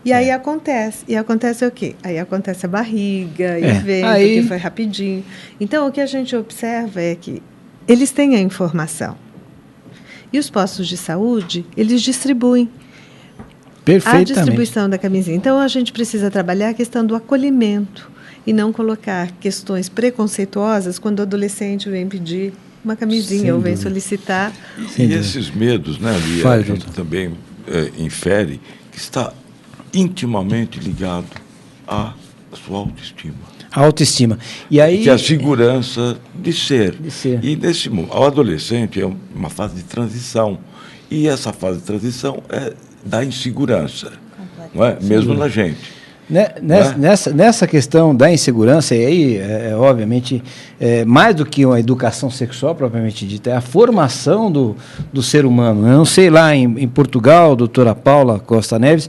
E aí acontece. E acontece o quê? Aí acontece a barriga, e vem, porque foi rapidinho. Então, o que a gente observa é que eles têm a informação. E os postos de saúde, eles distribuem a distribuição da camisinha. Então, a gente precisa trabalhar a questão do acolhimento e não colocar questões preconceituosas quando o adolescente vem pedir uma camisinha ou vem solicitar. E esses medos, né, Lia, a gente também infere que está intimamente ligado à sua autoestima. A autoestima. E aí, que é a segurança de ser. E o adolescente é uma fase de transição. E essa fase de transição é da insegurança, não é? Mesmo na gente. Nessa questão da insegurança, e aí, obviamente, mais do que uma educação sexual propriamente dita, é a formação do ser humano. Eu não sei lá em Portugal, doutora Paula Costa Neves,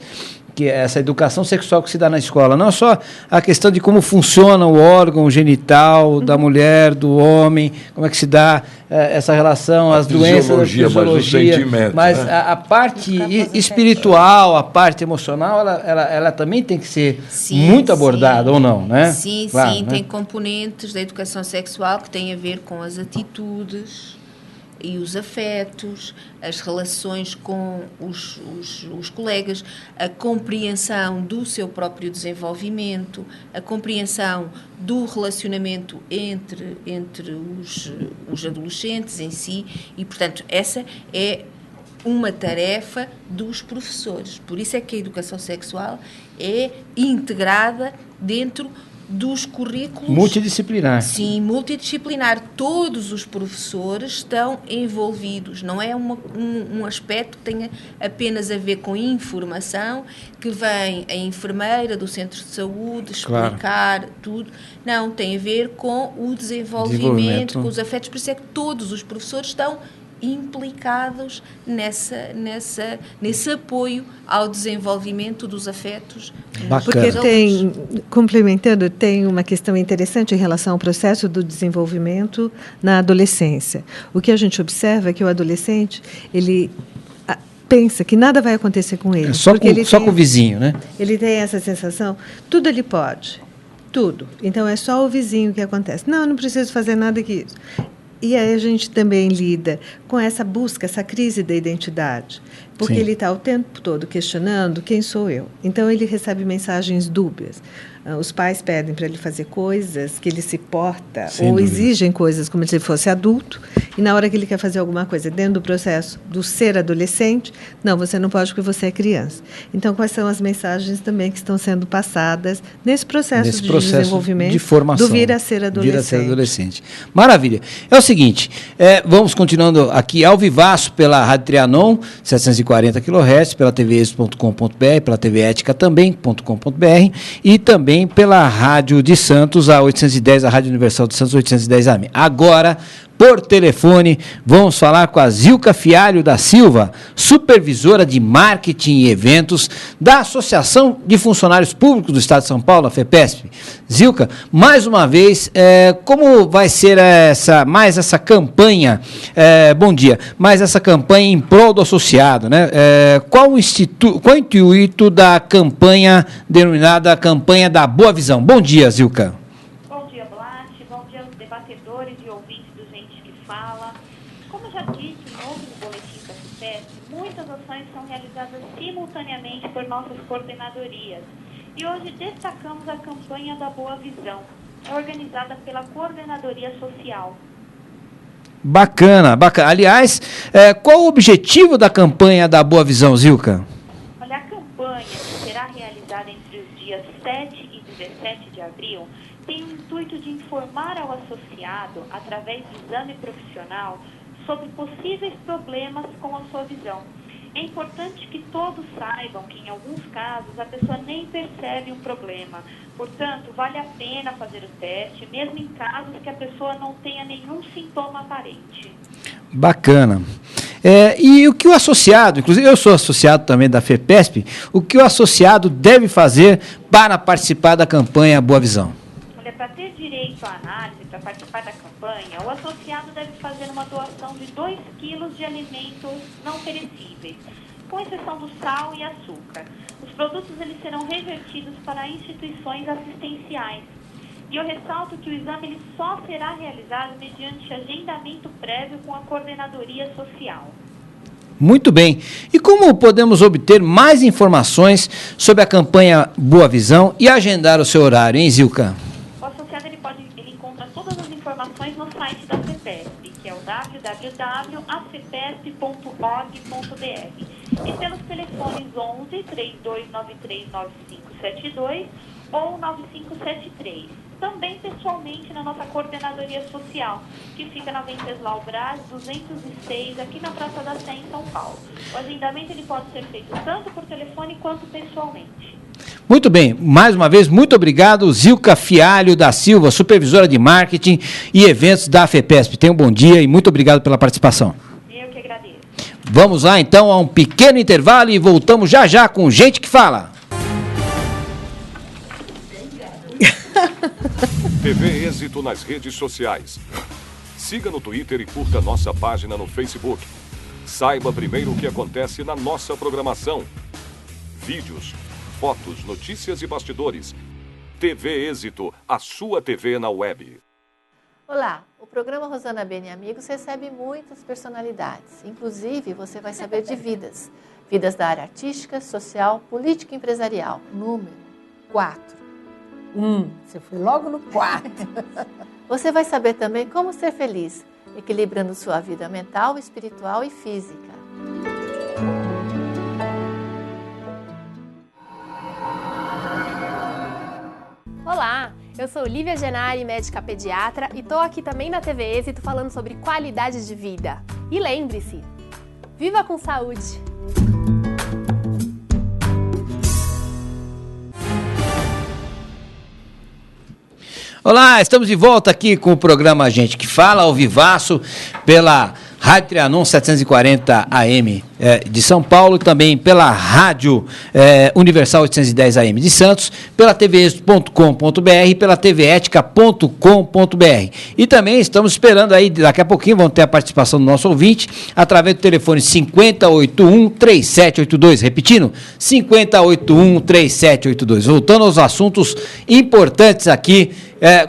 que é essa educação sexual que se dá na escola, não só a questão de como funciona o órgão genital da mulher, do homem, como é que se dá essa relação, as doenças, a fisiologia, mas né? a parte espiritual, a parte emocional, ela também tem que ser muito abordada, ou não, né? Sim, claro, sim, né? Tem componentes da educação sexual que têm a ver com as atitudes e os afetos, as relações com os colegas, a compreensão do seu próprio desenvolvimento, a compreensão do relacionamento entre os adolescentes em si, e, portanto, essa é uma tarefa dos professores. Por isso é que a educação sexual é integrada dentro dos currículos... Multidisciplinar. Sim, multidisciplinar. Todos os professores estão envolvidos. Não é um aspecto que tenha apenas a ver com informação, que vem a enfermeira do centro de saúde explicar tudo. Não, tem a ver com o desenvolvimento, com os afetos. Por isso é que todos os professores estão implicados nesse apoio ao desenvolvimento dos afetos. Porque complementando, tem uma questão interessante em relação ao processo do desenvolvimento na adolescência. O que a gente observa é que o adolescente, ele pensa que nada vai acontecer com ele. Só com o vizinho, né? Ele tem essa sensação, tudo ele pode, tudo. Então, é só o vizinho que acontece. Não preciso fazer nada que isso. E aí a gente também lida com essa busca, essa crise da identidade, porque ele está o tempo todo questionando quem sou eu. Então, ele recebe mensagens dúbias. Os pais pedem para ele fazer coisas que ele se porta, ou exigem coisas como se ele fosse adulto, e na hora que ele quer fazer alguma coisa dentro do processo do ser adolescente, não, você não pode porque você é criança. Então, quais são as mensagens também que estão sendo passadas nesse processo de desenvolvimento, de formação, do vir a ser adolescente? Maravilha. É o seguinte, vamos continuando aqui ao vivaço pela Rádio Trianon, 740 kHz, pela tvs.com.br, pela TV Ética também.com.br e também pela Rádio de Santos, a 810, a Rádio Universal de Santos, 810 AM. Agora, por telefone, vamos falar com a Zilka Fialho da Silva, supervisora de marketing e eventos da Associação de Funcionários Públicos do Estado de São Paulo, a FEPESP. Zilka, mais uma vez, como vai ser essa campanha, bom dia, mais essa campanha em prol do associado, né? Qual o intuito da campanha denominada Campanha da Boa Visão? Bom dia, Zilka. Bom dia, Blas. Bom dia aos debatedores e ouvintes do Gente que Fala. Como já disse no outro boletim da FEPESP, muitas ações são realizadas simultaneamente por nossas coordenadorias. E hoje destacamos a campanha da Boa Visão, organizada pela Coordenadoria Social. Bacana. Aliás, qual o objetivo da campanha da Boa Visão, Zilka? Olha, a campanha, que será realizada entre os dias 7 e 17 de abril, tem o intuito de informar ao associado, através do exame profissional, sobre possíveis problemas com a sua visão. É importante que todos saibam que, em alguns casos, a pessoa nem percebe um problema. Portanto, vale a pena fazer o teste, mesmo em casos que a pessoa não tenha nenhum sintoma aparente. Bacana. E o que o associado, inclusive eu sou associado também da FEPESP, o que o associado deve fazer para participar da campanha Boa Visão? Olha, para ter direito à análise, para participar da campanha, o associado deve fazer uma doação de 2 quilos de alimentos não perecíveis, com exceção do sal e açúcar. Os produtos eles serão revertidos para instituições assistenciais. E eu ressalto que o exame ele só será realizado mediante agendamento prévio com a Coordenadoria Social. Muito bem. E como podemos obter mais informações sobre a campanha Boa Visão e agendar o seu horário, hein, Zilka? O associado ele encontra todas as informações no site da FEPESP, que é o www.afepesp.org.br, e pelos telefones 11 3293 9572 ou 9573. Também pessoalmente na nossa Coordenadoria Social, que fica na Venceslau Braz 206, aqui na Praça da Sé, em São Paulo. O agendamento ele pode ser feito tanto por telefone quanto pessoalmente. Muito bem, mais uma vez, muito obrigado, Zilka Fialho da Silva, supervisora de marketing e eventos da AFEPESP. Tenha um bom dia e muito obrigado pela participação. Eu que agradeço. Vamos lá, então, a um pequeno intervalo e voltamos já já com Gente que Fala. TV Êxito nas redes sociais. Siga no Twitter e curta nossa página no Facebook. Saiba primeiro o que acontece na nossa programação. Vídeos, fotos, notícias e bastidores. TV Êxito, a sua TV na web. Olá, o programa Rosana Bene e Amigos recebe muitas personalidades. Inclusive, você vai saber de vidas. Vidas da área artística, social, política e empresarial. Número 4. Você foi logo no 4. Você vai saber também como ser feliz, equilibrando sua vida mental, espiritual e física. Olá, eu sou Lívia Genari, médica pediatra, e estou aqui também na TV Êxito falando sobre qualidade de vida. E lembre-se, viva com saúde! Olá, estamos de volta aqui com o programa Gente que Fala, ao vivaço, pela Rádio Trianon 740 AM de São Paulo, também pela Rádio Universal 810 AM de Santos, pela tvexito.com.br e pela tvetica.com.br. E também estamos esperando aí, daqui a pouquinho vão ter a participação do nosso ouvinte, através do telefone 5081-3782, repetindo, 5081-3782. Voltando aos assuntos importantes aqui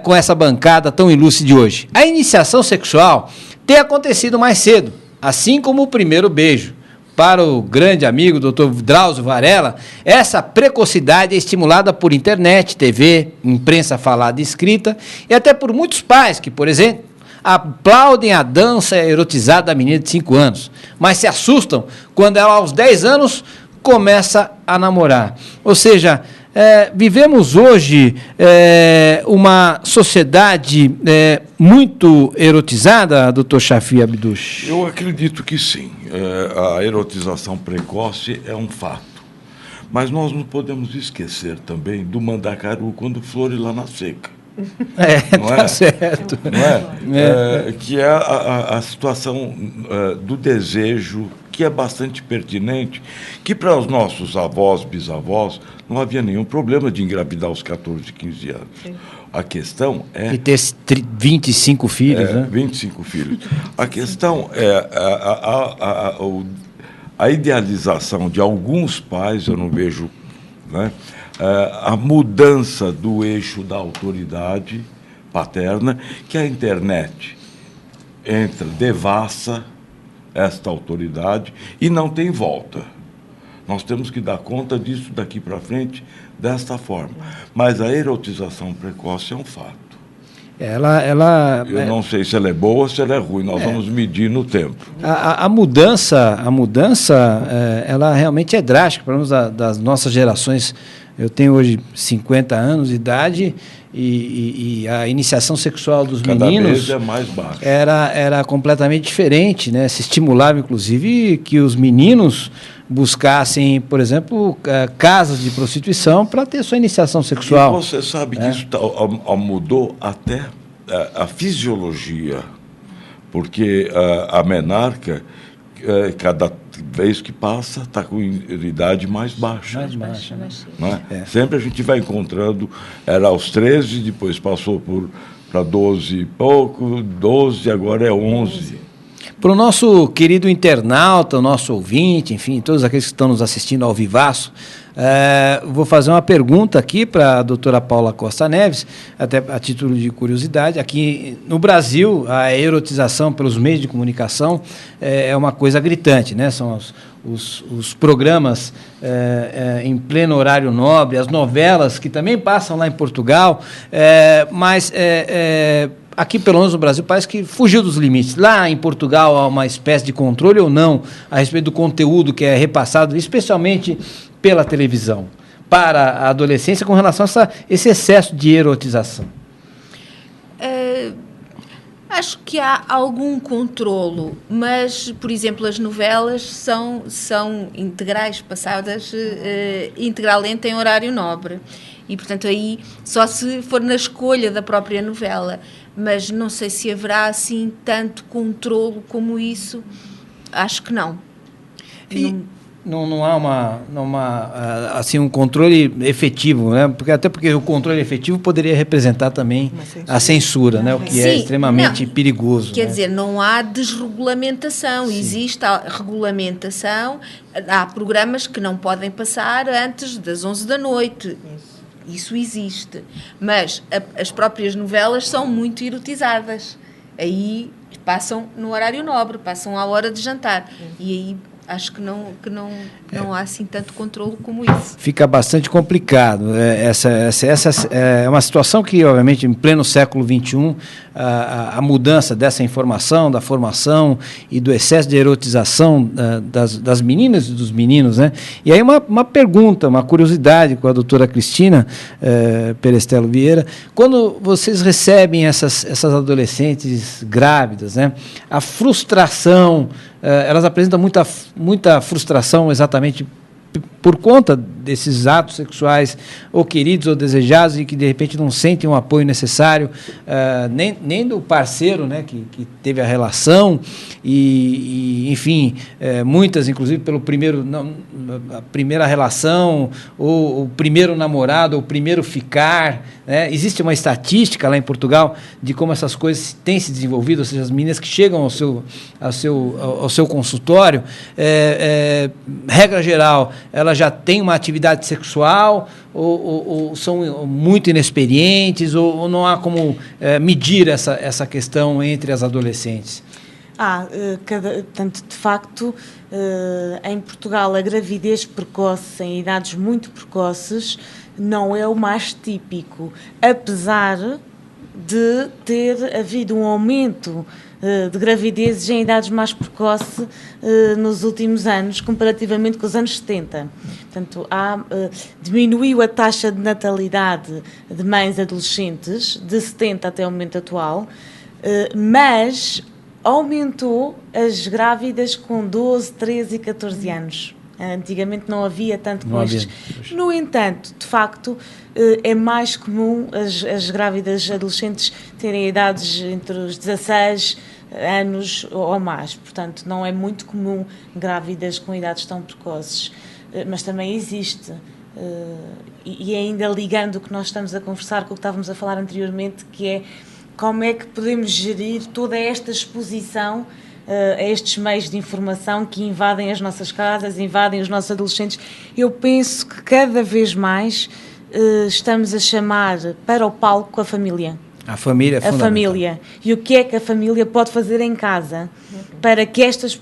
com essa bancada tão ilustre de hoje. A iniciação sexual tem acontecido mais cedo, assim como o primeiro beijo. Para o grande amigo Dr. Drauzio Varela, essa precocidade é estimulada por internet, TV, imprensa falada e escrita, e até por muitos pais que, por exemplo, aplaudem a dança erotizada da menina de 5 anos, mas se assustam quando ela, aos 10 anos, começa a namorar. Ou seja, vivemos hoje uma sociedade muito erotizada, doutor Shafi Abduch? Eu acredito que sim. A erotização precoce é um fato. Mas nós não podemos esquecer também do mandacaru quando flore lá na seca. Não tá certo. Não é? Que é a situação do desejo, que é bastante pertinente, que para os nossos avós, bisavós, não havia nenhum problema de engravidar aos 14, 15 anos. Sim. A questão é... E ter 25 filhos, né? 25 filhos. A questão é a idealização de alguns pais, eu não vejo, né, a mudança do eixo da autoridade paterna, que a internet devassa esta autoridade e não tem volta. Nós temos que dar conta disso daqui para frente desta forma. Mas a erotização precoce é um fato. Eu não sei se ela é boa ou se ela é ruim, nós vamos medir no tempo. A mudança, ela realmente é drástica, pelo menos das nossas gerações. Eu tenho hoje 50 anos de idade e a iniciação sexual dos meninos vez é mais baixa. Era completamente diferente, né? Se estimulava, inclusive, que os meninos buscassem, por exemplo, casas de prostituição para ter sua iniciação sexual. E você sabe que isso mudou até a fisiologia, porque a menarca, cada vez que passa, está com idade mais baixa. Não é? Sempre a gente vai encontrando, era aos 13, depois passou para 12 e pouco, 12, agora é 11. Para o nosso querido internauta, o nosso ouvinte, enfim, todos aqueles que estão nos assistindo ao vivaço, vou fazer uma pergunta aqui para a doutora Paula Costa Neves, até a título de curiosidade. Aqui no Brasil, a erotização pelos meios de comunicação é uma coisa gritante, né? São os programas em pleno horário nobre, as novelas que também passam lá em Portugal, mas aqui, pelo menos no Brasil, parece que fugiu dos limites. Lá em Portugal há uma espécie de controle ou não a respeito do conteúdo que é repassado, especialmente pela televisão, para a adolescência, com relação a esse excesso de erotização. Acho que há algum controlo, mas, por exemplo, as novelas são integrais, passadas integralmente em horário nobre. E, portanto, aí só se for na escolha da própria novela. Mas não sei se haverá, assim, tanto controlo como isso. Acho que não. Não há assim, um controle efetivo, né? Até porque o controle efetivo poderia representar também a censura, né? O que é extremamente perigoso. Quer dizer, não há desregulamentação. Sim. Existe a regulamentação. Há programas que não podem passar antes das 11 da noite. Isso existe. Mas as próprias novelas são muito erotizadas. Aí passam no horário nobre, passam à hora de jantar. E aí acho que não há assim tanto controle como isso. Fica bastante complicado. Essa é uma situação que, obviamente, em pleno século XXI, a mudança dessa informação, da formação e do excesso de erotização das meninas e dos meninos, né? E aí uma pergunta, uma curiosidade com a doutora Cristina Perestelo Vieira. Quando vocês recebem essas adolescentes grávidas, né? A frustração, elas apresentam muita frustração exatamente por conta desses atos sexuais ou queridos ou desejados e que de repente não sentem o apoio necessário nem do parceiro, né, que teve a relação e enfim, muitas inclusive pelo a primeira relação ou o primeiro namorado ou o primeiro ficar, né? Existe uma estatística lá em Portugal de como essas coisas têm se desenvolvido, ou seja, as meninas que chegam ao seu consultório, regra geral, elas já têm uma atividade sexual ou são muito inexperientes ou não há como medir essa questão entre as adolescentes? Portanto, de facto, em Portugal a gravidez precoce em idades muito precoces não é o mais típico, apesar de ter havido um aumento de gravidezes em idades mais precoces nos últimos anos, comparativamente com os anos 70. Portanto, diminuiu a taxa de natalidade de mães adolescentes, de 70 até o momento atual, mas aumentou as grávidas com 12, 13 e 14 anos. Antigamente não havia tanto com estes. No entanto, de facto, é mais comum as grávidas adolescentes terem idades entre os 16 anos ou mais. Portanto, não é muito comum grávidas com idades tão precoces. Mas também existe. E ainda ligando o que nós estamos a conversar com o que estávamos a falar anteriormente, que é como é que podemos gerir toda esta exposição a estes meios de informação que invadem as nossas casas, invadem os nossos adolescentes. Eu penso que cada vez mais estamos a chamar para o palco a família. A família é fundamental. A família. E o que é que a família pode fazer em casa para que estes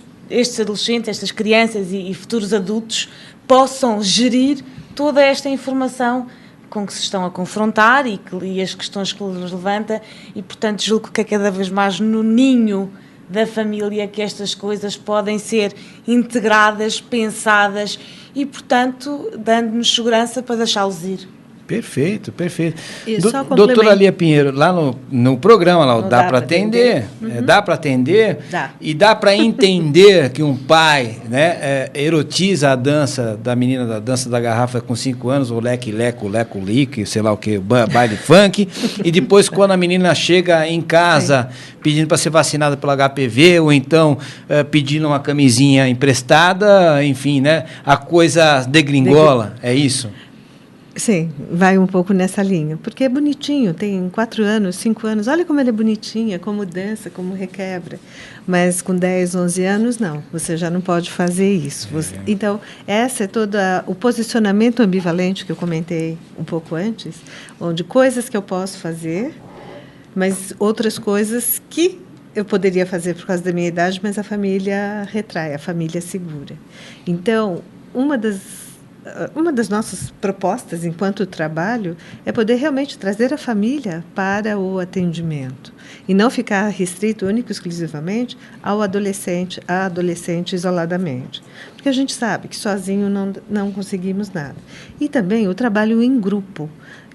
adolescentes, estas crianças e futuros adultos possam gerir toda esta informação com que se estão a confrontar e as questões que nos levanta, e portanto julgo que é cada vez mais no ninho da família que estas coisas podem ser integradas, pensadas e portanto dando-nos segurança para deixá-los ir. Perfeito. Doutora Lia Pinheiro, lá no programa, lá, dá para atender? Dá para atender? Dá. E dá para entender que um pai, né, erotiza a dança da menina da dança da garrafa com 5 anos, o leque, sei lá o que, baile funk, e depois quando a menina chega em casa pedindo para ser vacinada pelo HPV, ou então pedindo uma camisinha emprestada, enfim, né, a coisa degringola, é isso? Sim, vai um pouco nessa linha, porque é bonitinho, tem 4 anos, 5 anos, olha como ele é bonitinha, como dança, como requebra, mas com 10, 11 anos, não, você já não pode fazer isso. Então, esse é todo o posicionamento ambivalente que eu comentei um pouco antes, onde coisas que eu posso fazer, mas outras coisas que eu poderia fazer por causa da minha idade, mas a família retrai, a família segura. Então, uma das nossas propostas enquanto trabalho é poder realmente trazer a família para o atendimento e não ficar restrito único e exclusivamente ao adolescente, à adolescente isoladamente. Porque a gente sabe que sozinho não conseguimos nada. E também o trabalho em grupo.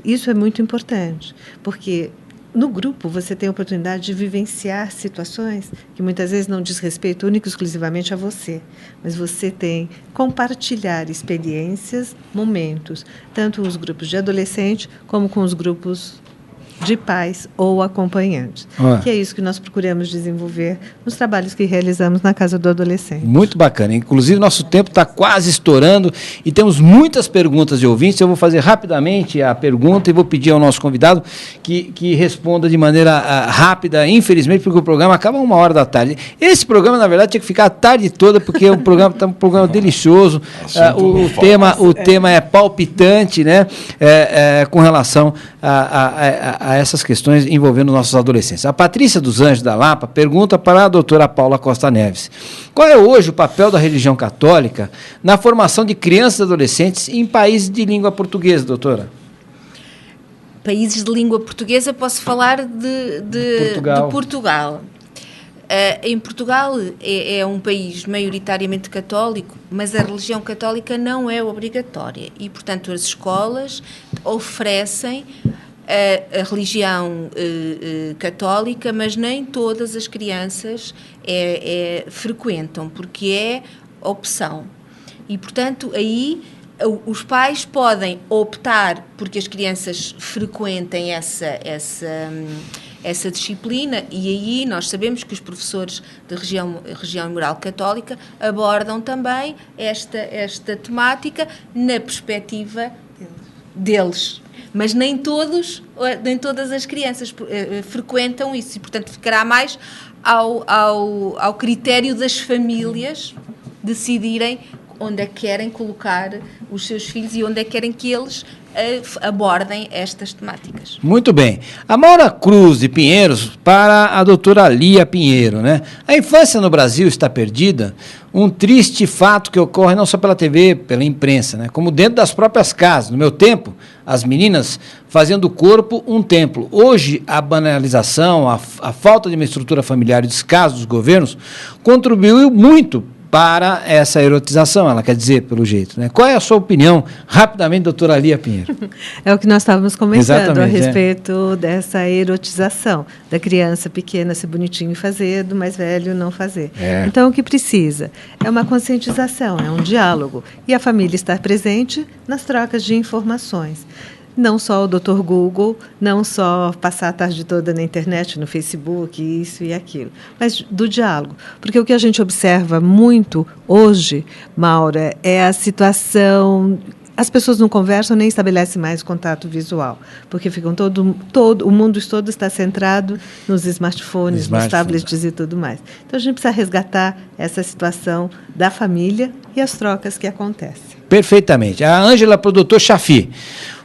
Isso é muito importante, porque no grupo, você tem a oportunidade de vivenciar situações que muitas vezes não diz respeito único e exclusivamente a você, mas você tem compartilhar experiências, momentos, tanto os grupos de adolescente como com os grupos de pais ou acompanhantes. Que é isso que nós procuramos desenvolver nos trabalhos que realizamos na Casa do Adolescente. Muito bacana. Inclusive, nosso tempo está quase estourando e temos muitas perguntas de ouvintes. Eu vou fazer rapidamente a pergunta e vou pedir ao nosso convidado que responda de maneira rápida, infelizmente, porque o programa acaba 13h. Esse programa, na verdade, tinha que ficar a tarde toda, porque é um programa delicioso. O tema é palpitante, né? Com relação a essas questões envolvendo nossos adolescentes. A Patrícia dos Anjos da Lapa pergunta para a doutora Paula Costa Neves: qual é hoje o papel da religião católica na formação de crianças e adolescentes em países de língua portuguesa, doutora? Países de língua portuguesa, posso falar de Portugal. Em Portugal é um país maioritariamente católico, mas a religião católica não é obrigatória e, portanto, as escolas oferecem a religião católica, mas nem todas as crianças frequentam, porque é opção. E, portanto, aí os pais podem optar porque as crianças frequentem essa disciplina, e aí nós sabemos que os professores de religião e moral católica abordam também esta temática na perspectiva deles. Mas nem todas as crianças frequentam isso, e, portanto, ficará mais ao critério das famílias decidirem onde é que querem colocar os seus filhos e onde é que querem que eles abordem estas temáticas. Muito bem. A Maura Cruz de Pinheiros para a doutora Lia Pinheiro, né? A infância no Brasil está perdida? Um triste fato que ocorre não só pela TV, pela imprensa, né? Como dentro das próprias casas. No meu tempo, as meninas faziam do corpo um templo. Hoje, a banalização, a falta de uma estrutura familiar e o descaso dos governos contribuiu muito para essa erotização, ela quer dizer, pelo jeito, né? Qual é a sua opinião, rapidamente, doutora Lia Pinheiro? É o que nós estávamos comentando a respeito dessa erotização, da criança pequena ser bonitinho e fazer, do mais velho não fazer. Então, o que precisa é uma conscientização, é um diálogo, e a família estar presente nas trocas de informações. Não só o Dr. Google, não só passar a tarde toda na internet, no Facebook, isso e aquilo, mas do diálogo. Porque o que a gente observa muito hoje, Maura, é a situação... As pessoas não conversam nem estabelecem mais contato visual, porque ficam o mundo todo está centrado nos smartphones, nos tablets e tudo mais. Então, a gente precisa resgatar essa situação da família e as trocas que acontecem. Perfeitamente. A Ângela para o doutor Chafi.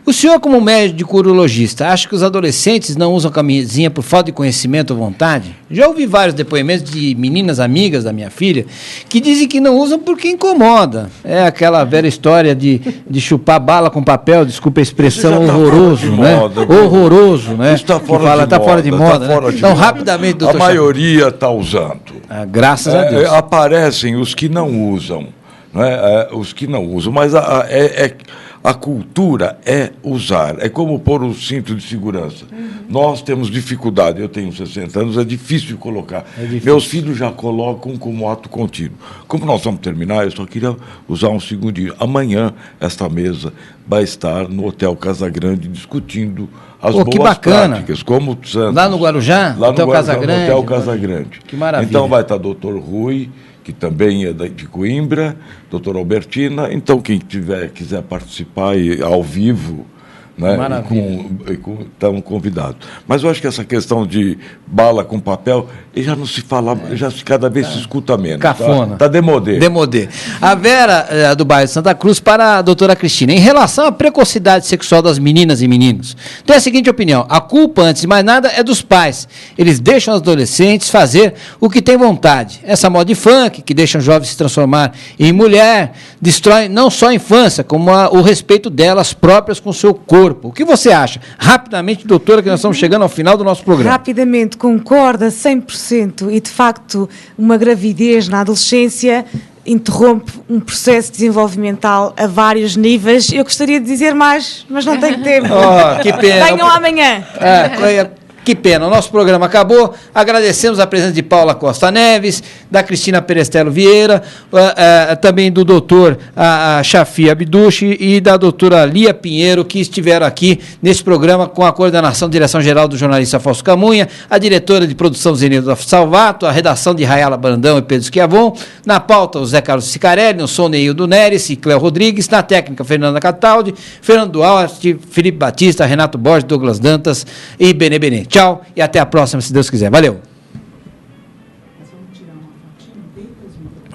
O senhor, como médico urologista, acha que os adolescentes não usam camisinha por falta de conhecimento ou vontade? Já ouvi vários depoimentos de meninas amigas da minha filha que dizem que não usam porque incomoda. É aquela velha história de chupar bala com papel, desculpa a expressão, horroroso, né? Horroroso, né? Está fora de moda. Então, rapidamente, doutor Chafi. A maioria está usando. Graças a Deus. Aparecem os que não usam, né? Os que não usam, mas a cultura é usar, é como pôr o cinto de segurança. Nós temos dificuldade, eu tenho 60 anos, é difícil colocar. Meus filhos já colocam como ato contínuo. Como nós vamos terminar, eu só queria usar um segundinho. Amanhã, esta mesa vai estar no Hotel Casagrande discutindo as boas práticas. Como Santos, lá no Guarujá? Lá no Hotel Casagrande. Que maravilha. Então vai estar doutor Rui, que também é de Coimbra, doutora Albertina. Então, quem quiser participar ao vivo, né, estão convidados. Mas eu acho que essa questão de bala com papel, já não se fala, cada vez se escuta menos. Cafona. Está demodê. A Vera, do bairro de Santa Cruz, para a doutora Cristina. Em relação à precocidade sexual das meninas e meninos, tem a seguinte opinião: a culpa, antes de mais nada, é dos pais. Eles deixam os adolescentes fazer o que têm vontade. Essa moda de funk, que deixam jovens se transformar em mulher, destrói não só a infância, como o respeito delas próprias com o seu corpo. O que você acha? Rapidamente, doutora, que nós estamos chegando ao final do nosso programa. Rapidamente, concorda 100%, e de facto uma gravidez na adolescência interrompe um processo desenvolvimental a vários níveis. Eu gostaria de dizer mais, mas não tenho tempo. Que pena. Venham amanhã. Que pena, o nosso programa acabou. Agradecemos a presença de Paula Costa Neves, da Cristina Perestelo Vieira, também do doutor Shafi Abdushi e da doutora Lia Pinheiro, que estiveram aqui nesse programa com a coordenação, direção-geral do jornalista Fausto Camunha, a diretora de produção Zenilda Salvato, a redação de Rayala Brandão e Pedro Schiavon, na pauta o Zé Carlos Cicarelli, no som Neildo Neres e Cléo Rodrigues, na técnica Fernanda Cataldi, Fernando Duarte, Felipe Batista, Renato Borges, Douglas Dantas e Benê Benê. Tchau e até a próxima, se Deus quiser. Valeu!